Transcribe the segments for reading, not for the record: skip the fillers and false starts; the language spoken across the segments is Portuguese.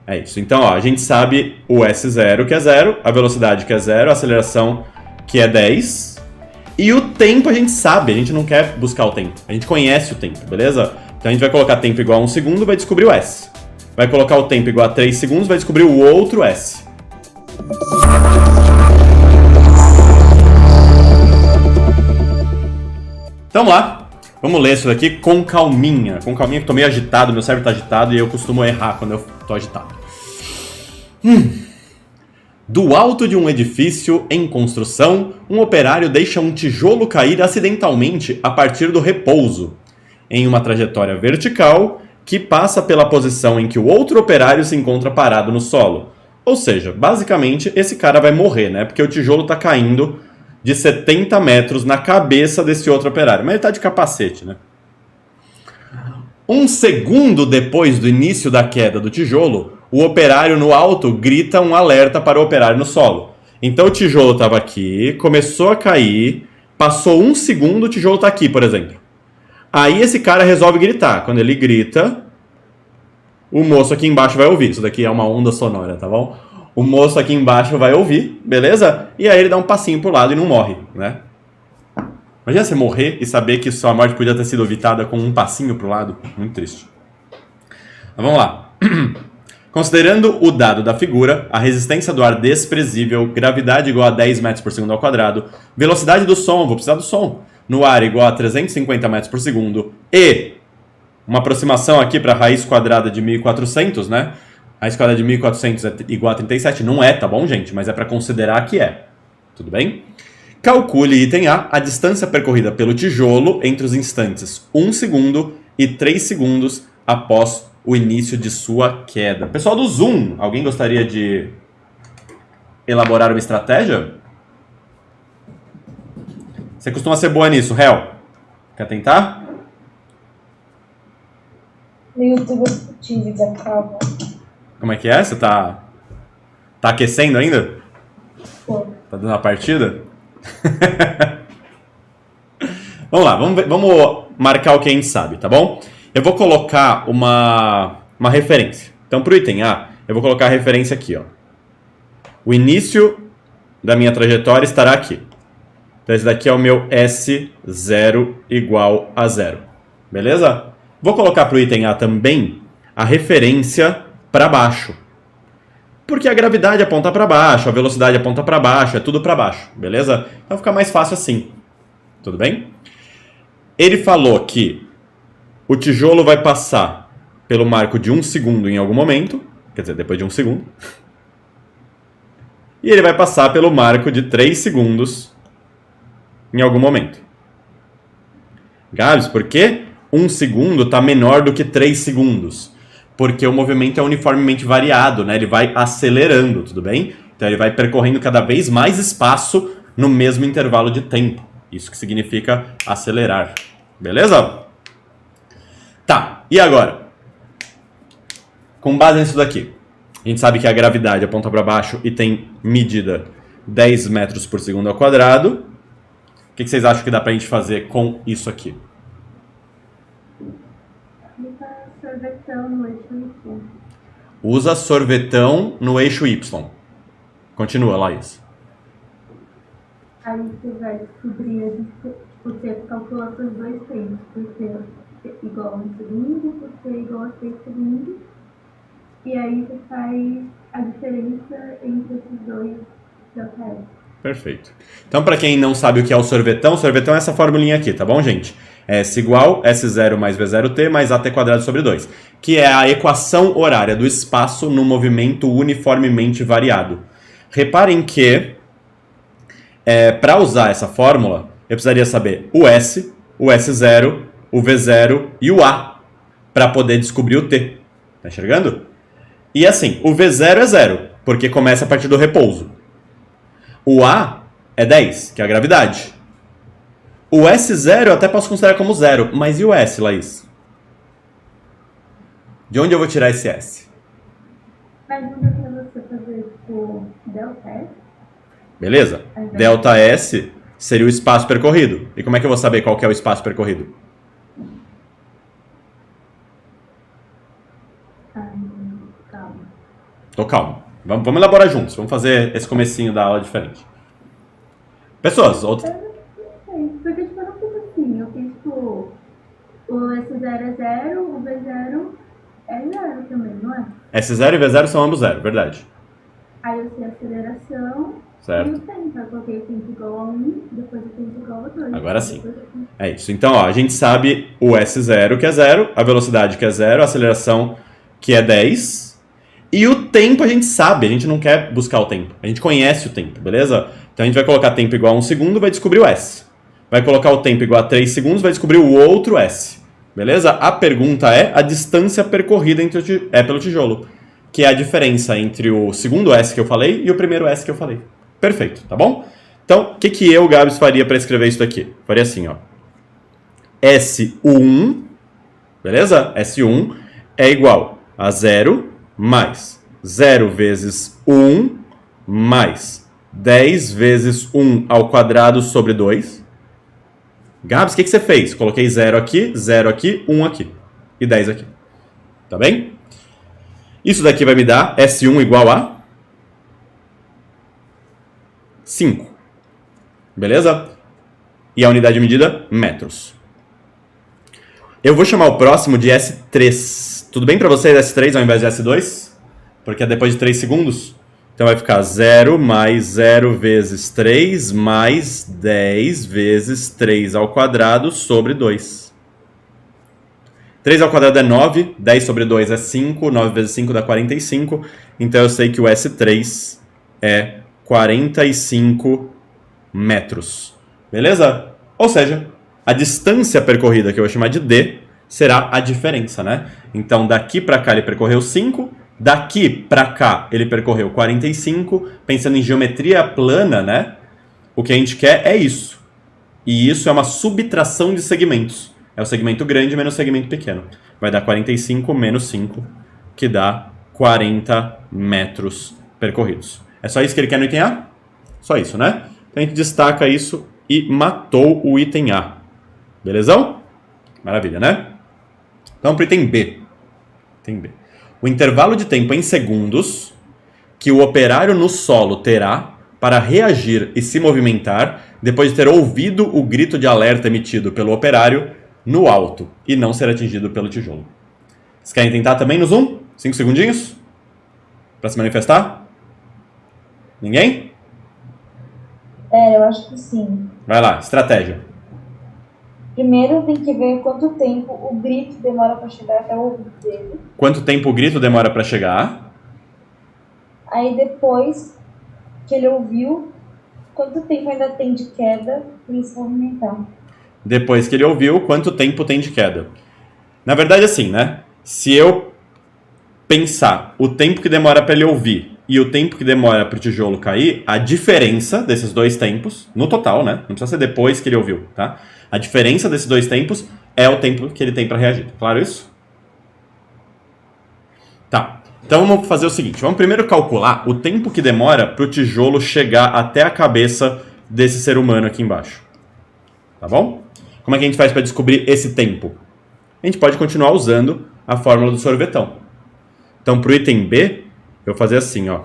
É isso. Então, ó, a gente sabe o S0, que é 0, a velocidade, que é 0, a aceleração, que é 10. E o tempo a gente sabe, a gente não quer buscar o tempo. A gente conhece o tempo, beleza? Então a gente vai colocar tempo igual a 1 segundo, vai descobrir o S. Vai colocar o tempo igual a 3 segundos, vai descobrir o outro S. Então vamos lá. Vamos ler isso daqui com calminha. Com calminha, que tô meio agitado, meu cérebro tá agitado e eu costumo errar quando eu tô agitado. Do alto de um edifício em construção, um operário deixa um tijolo cair acidentalmente a partir do repouso, em uma trajetória vertical que passa pela posição em que o outro operário se encontra parado no solo. Ou seja, basicamente, esse cara vai morrer, né? Porque o tijolo está caindo de 70 metros na cabeça desse outro operário. Mas ele está de capacete, né? Um segundo depois do início da queda do tijolo, o operário no alto grita um alerta para o operário no solo. Então o tijolo estava aqui, começou a cair, passou um segundo, o tijolo está aqui, por exemplo. Aí esse cara resolve gritar. Quando ele grita, o moço aqui embaixo vai ouvir. Isso daqui é uma onda sonora, tá bom? O moço aqui embaixo vai ouvir, beleza? E aí ele dá um passinho pro lado e não morre, né? Imagina você morrer e saber que sua morte podia ter sido evitada com um passinho pro lado. Muito triste. Mas vamos lá. Considerando o dado da figura, a resistência do ar desprezível, gravidade igual a 10 metros por segundo ao quadrado, velocidade do som, vou precisar do som, no ar igual a 350 metros por segundo, e uma aproximação aqui para a raiz quadrada de 1400, né? Raiz quadrada de 1400 é igual a 37. Não é, tá bom, gente? Mas é para considerar que é. Tudo bem? Calcule, item A distância percorrida pelo tijolo entre os instantes 1 segundo e 3 segundos após o início de sua queda. Pessoal do Zoom, alguém gostaria de elaborar uma estratégia? Você costuma ser boa nisso, Hel? Quer tentar? No YouTube eu tive desacaba. Como é que é? Você tá aquecendo ainda? Pô. Tá dando uma partida? Vamos lá, vamos marcar o que a gente sabe, tá bom? Eu vou colocar uma referência. Então, para o item A, eu vou colocar a referência aqui, ó. O início da minha trajetória estará aqui. Então, esse daqui é o meu S0 igual a 0. Beleza? Vou colocar para o item A também a referência para baixo. Porque a gravidade aponta para baixo, a velocidade aponta para baixo, é tudo para baixo, beleza? Então fica mais fácil assim. Tudo bem? Ele falou que o tijolo vai passar pelo marco de 1 segundo em algum momento, quer dizer, depois de 1 segundo. E ele vai passar pelo marco de 3 segundos em algum momento. Gabs, por que 1 segundo está menor do que 3 segundos? Porque o movimento é uniformemente variado, né? Ele vai acelerando, tudo bem? Então ele vai percorrendo cada vez mais espaço no mesmo intervalo de tempo. Isso que significa acelerar. Beleza? Tá, e agora? Com base nisso daqui, a gente sabe que a gravidade aponta para baixo e tem medida 10 metros por segundo ao quadrado. O que vocês acham que dá pra gente fazer com isso aqui? Sorvetão no eixo Y. Usa sorvetão no eixo Y. Continua, Laís. Aí você vai descobrir, você calcula os dois tempos, por ser igual a 1 segundo, por ser igual a 3 segundos. E aí você faz a diferença entre esses dois delta. Perfeito. Então, para quem não sabe o que é o sorvetão é essa formulinha aqui, tá bom, gente? S igual S0 mais V0t mais AT quadrado sobre 2, que é a equação horária do espaço no movimento uniformemente variado. Reparem que, para usar essa fórmula, eu precisaria saber o S, o S0, o V0 e o A, para poder descobrir o T. Tá enxergando? E assim, o V0 é 0, porque começa a partir do repouso. O A é 10, que é a gravidade. O S0 eu até posso considerar como 0, mas e o S, Laís? De onde eu vou tirar esse S? Mas não dá pra você fazer o delta S? Beleza. Delta S seria o espaço percorrido. E como é que eu vou saber qual que é o espaço percorrido? Calma. Tô calmo. Vamos elaborar juntos. Vamos fazer esse comecinho da aula diferente. Pessoas, outras... Porque tipo, eu não fiz assim. Eu fiz tipo, o S0 é 0, o V0 é 0 também, não é? S0 e V0 são ambos 0, verdade. Aí eu sei a aceleração e Certo. o tempo. Eu coloquei o tempo igual a 1, depois o tempo igual a 2. Agora sim. É isso. Então, ó, a gente sabe o S0, que é 0, a velocidade, que é 0, a aceleração, que é 10. E o tempo a gente sabe, a gente não quer buscar o tempo. A gente conhece o tempo, beleza? Então a gente vai colocar tempo igual a 1 segundo, vai descobrir o S. Vai colocar o tempo igual a 3 segundos, vai descobrir o outro S. Beleza? A pergunta é a distância percorrida pelo tijolo, que é a diferença entre o segundo S que eu falei e o primeiro S que eu falei. Perfeito, tá bom? Então, o que eu, Gabs, faria para escrever isso daqui? Faria assim, ó. S1, beleza? S1 é igual a 0 mais 0 vezes 1 mais 10 vezes 1 ao quadrado sobre 2. Gabs, o que você fez? Coloquei 0 aqui, 1 aqui e 10 aqui. Tá bem? Isso daqui vai me dar S1 igual a 5. Beleza? E a unidade de medida? Metros. Eu vou chamar o próximo de S3. Tudo bem para vocês S3 ao invés de S2? Porque é depois de 3 segundos. Então vai ficar 0 mais 0 vezes 3 mais 10 vezes 3 ao quadrado sobre 2. 3 ao quadrado é 9, 10 sobre 2 é 5, 9 vezes 5 dá 45. Então eu sei que o S3 é 45 metros. Beleza? Ou seja, a distância percorrida, que eu vou chamar de D, será a diferença, né? Então daqui para cá ele percorreu 5, daqui para cá ele percorreu 45. Pensando em geometria plana, né? O que a gente quer é isso. E isso é uma subtração de segmentos. É o segmento grande menos o segmento pequeno. Vai dar 45 menos 5, que dá 40 metros percorridos. É só isso que ele quer no item A? Só isso, né? Então a gente destaca isso e matou o item A. Belezão? Maravilha, né? Então para o item B. Item B. O intervalo de tempo em segundos que o operário no solo terá para reagir e se movimentar depois de ter ouvido o grito de alerta emitido pelo operário no alto e não ser atingido pelo tijolo. Vocês querem tentar também no Zoom? 5 segundinhos? Para se manifestar? Ninguém? Eu acho que sim. Vai lá, estratégia. Primeiro tem que ver quanto tempo o grito demora para chegar até o ouvido dele. Quanto tempo o grito demora para chegar? Aí depois que ele ouviu, quanto tempo ainda tem de queda para ele se movimentar. Depois que ele ouviu, quanto tempo tem de queda? Na verdade, assim, né? Se eu pensar o tempo que demora para ele ouvir e o tempo que demora para o tijolo cair, a diferença desses dois tempos, no total, né? Não precisa ser depois que ele ouviu, tá? A diferença desses dois tempos é o tempo que ele tem para reagir. Claro isso? Tá. Então vamos fazer o seguinte. Vamos primeiro calcular o tempo que demora para o tijolo chegar até a cabeça desse ser humano aqui embaixo. Tá bom? Como é que a gente faz para descobrir esse tempo? A gente pode continuar usando a fórmula do sorvetão. Então, para o item B, eu vou fazer assim, ó.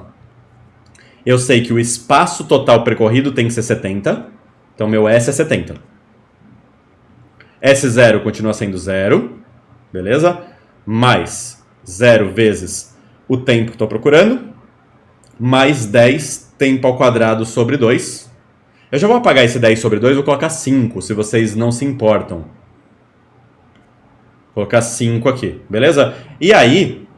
Eu sei que o espaço total percorrido tem que ser 70. Então, meu S é 70. S0 continua sendo 0. Beleza? Mais 0 vezes o tempo que estou procurando. Mais 10 tempo ao quadrado sobre 2. Eu já vou apagar esse 10 sobre 2, vou colocar 5, se vocês não se importam. Vou colocar 5 aqui, beleza? E aí,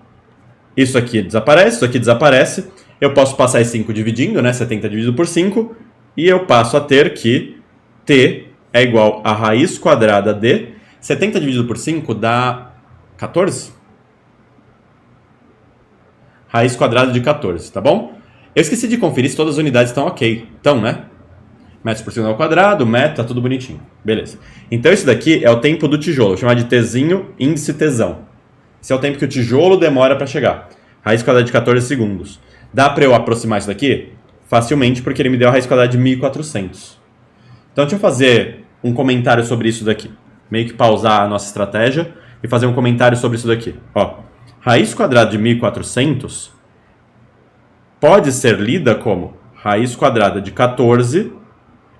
isso aqui desaparece, isso aqui desaparece. Eu posso passar esse 5 dividindo, né? 70 dividido por 5. E eu passo a ter que T é igual a raiz quadrada de... 70 dividido por 5 dá 14? Raiz quadrada de 14, tá bom? Eu esqueci de conferir se todas as unidades estão ok. Então, né? Metros por segundo ao quadrado, metro, tá tudo bonitinho. Beleza. Então isso daqui é o tempo do tijolo. Vou chamar de Tzinho, índice Tzão. Esse é o tempo que o tijolo demora para chegar. Raiz quadrada de 14 segundos. Dá para eu aproximar isso daqui? Facilmente, porque ele me deu a raiz quadrada de 1400. Então deixa eu fazer um comentário sobre isso daqui. Meio que pausar a nossa estratégia e fazer um comentário sobre isso daqui. Ó, raiz quadrada de 1400 pode ser lida como raiz quadrada de 14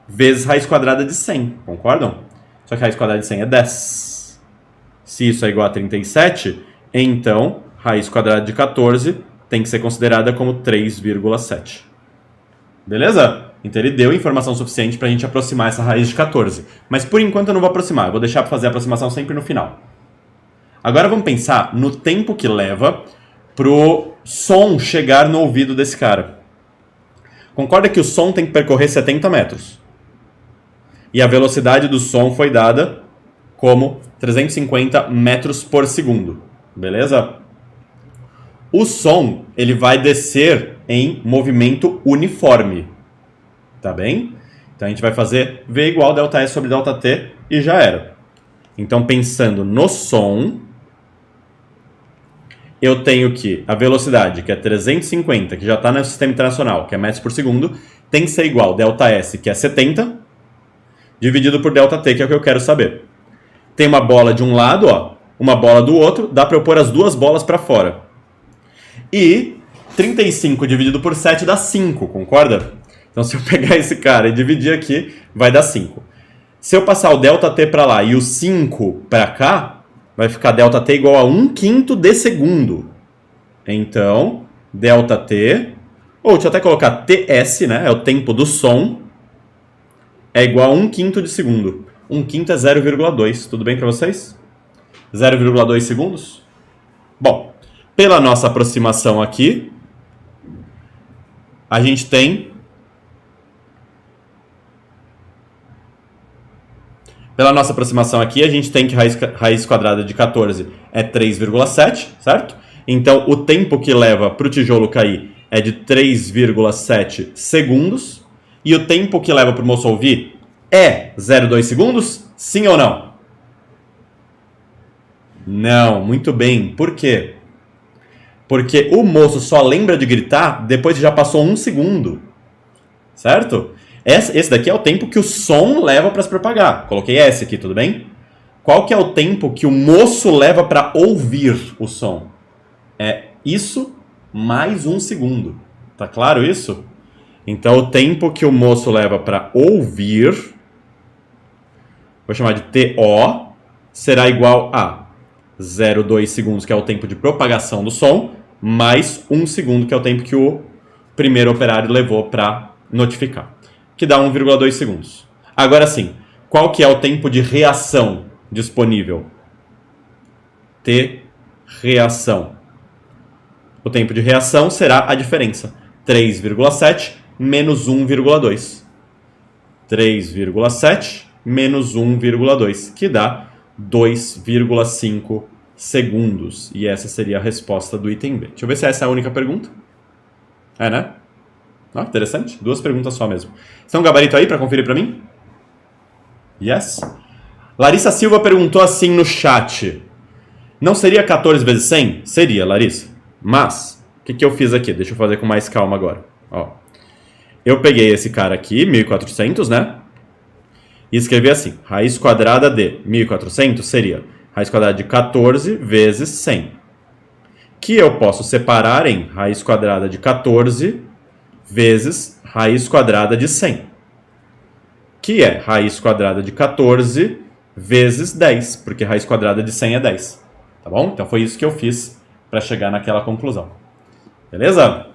vezes raiz quadrada de 100, concordam? Só que raiz quadrada de 100 é 10. Se isso é igual a 37, então raiz quadrada de 14 tem que ser considerada como 3,7. Beleza? Então ele deu informação suficiente para a gente aproximar essa raiz de 14. Mas por enquanto eu não vou aproximar, eu vou deixar para fazer a aproximação sempre no final. Agora vamos pensar no tempo que leva pro som chegar no ouvido desse cara. Concorda que o som tem que percorrer 70 metros. E a velocidade do som foi dada como 350 metros por segundo. Beleza? O som ele vai descer em movimento uniforme. Tá bem? Então a gente vai fazer V igual ΔS sobre ΔT e já era. Então pensando no som, eu tenho que a velocidade, que é 350, que já está no sistema internacional, que é metros por segundo, tem que ser igual a ΔS, que é 70, dividido por ΔT, que é o que eu quero saber. Tem uma bola de um lado, ó, uma bola do outro, dá para eu pôr as duas bolas para fora. E 35 dividido por 7 dá 5, concorda? Então se eu pegar esse cara e dividir aqui, vai dar 5. Se eu passar o ΔT para lá e o 5 para cá, vai ficar ΔT igual a 1/5 de segundo. Então, ΔT, ou deixa eu até colocar TS, né? É o tempo do som, é igual a 1/5 de segundo. 1/5 é 0,2. Tudo bem para vocês? 0,2 segundos? Bom, pela nossa aproximação aqui, a gente tem... Pela nossa aproximação aqui, a gente tem que raiz quadrada de 14 é 3,7, certo? Então, o tempo que leva para o tijolo cair é de 3,7 segundos. E o tempo que leva para o moço ouvir é 0,2 segundos? Sim ou não? Não, muito bem. Por quê? Porque o moço só lembra de gritar depois que já passou 1 segundo. Certo? Esse daqui é o tempo que o som leva para se propagar. Coloquei S aqui, tudo bem? Qual que é o tempo que o moço leva para ouvir o som? É isso mais 1 segundo. Tá claro isso? Então, o tempo que o moço leva para ouvir, vou chamar de TO, será igual a 0,2 segundos, que é o tempo de propagação do som, mais 1 segundo, que é o tempo que o primeiro operário levou para notificar, que dá 1,2 segundos. Agora sim, qual que é o tempo de reação disponível? T reação. O tempo de reação será a diferença. 3,7 menos 1,2. 3,7 menos 1,2, que dá 2,5 segundos. E essa seria a resposta do item B. Deixa eu ver se essa é a única pergunta. É, né? Ah, interessante. 2 perguntas só mesmo. Você tem um gabarito aí para conferir para mim? Yes. Larissa Silva perguntou assim no chat. Não seria 14 vezes 100? Seria, Larissa. Mas, o que eu fiz aqui? Deixa eu fazer com mais calma agora. Ó. Eu peguei esse cara aqui, 1400, né? E escrevi assim. Raiz quadrada de 1400 seria raiz quadrada de 14 vezes 100. Que eu posso separar em raiz quadrada de 14 vezes raiz quadrada de 100, que é raiz quadrada de 14 vezes 10, porque raiz quadrada de 100 é 10, tá bom? Então foi isso que eu fiz para chegar naquela conclusão. Beleza?